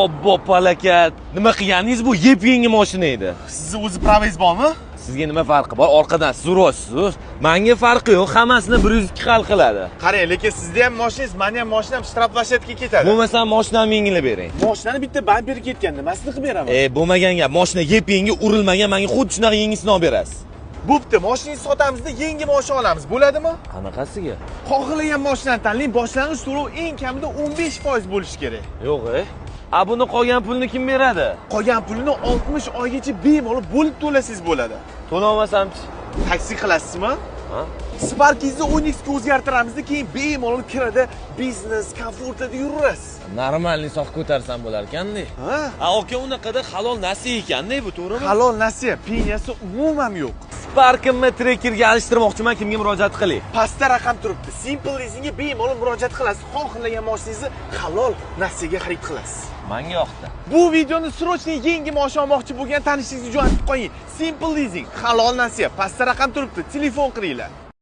Obbo palakat. Nima qilganingiz bu yep-yangi mashina edi. Sizni o'zi pravingiz bormi? Sizga nima farqi bor? Orqadan siz urasiz. Menga farqi yo'q. Hammasini 102 hal qiladi. Qarang, lekin sizda ham mashinangiz, meni ham mashinam shtraplashetga ketadi. Bo'lmasa mashinamni yengilab bering. Mashinani bitta bamper ketgan, nimasini qilib beraman? Bo'lmagan gap. Mashina yep-yangi urilmagan, menga xuddi shunaqa yangisini olib berasiz. Bo'pti, mashinangizni sotamizda yangi mashina olamiz, bo'ladimi? Qanaqasiga? Xohlagan mashinani tanlang, boshlang'ich to'lov eng kamida 15% bo'lishi kerak. Yo'q, buni qolgan pulni kim beradi? Qolgan pulni 60 oygacha bemalol bo'lib to'lasangiz bo'ladi. To'la olmasamchi? Taksi qilasizmi? Ha? Sparkingizni 10x ga o'zgartiramiz, keyin bemalol kiradi, biznes, komfortda yurasiz. Normalniy soq ko'tarsam bo'lar ekanda. Ha? Aka unaqada halol nasiya ekanda, bu to'g'rimi? Halol nasiya, penyasi umuman yo'q. Sparkimni Trekkerga alishtirmoqchiman, kimga murojaat qilay? Pastda raqam turibdi. Simple Leasingga bemalol murojaat qilasiz. Xohlagan mashinangizni halol nasiyaga xarid qilasiz. Menga yoqdi. Bu videoni srochniy yangi mashina olmoqchi bo'lgan tanishingizni jo'natib qo'ying. Simple Leasing, halol nasiya, pastda raqam turibdi. Telefon qiringlar.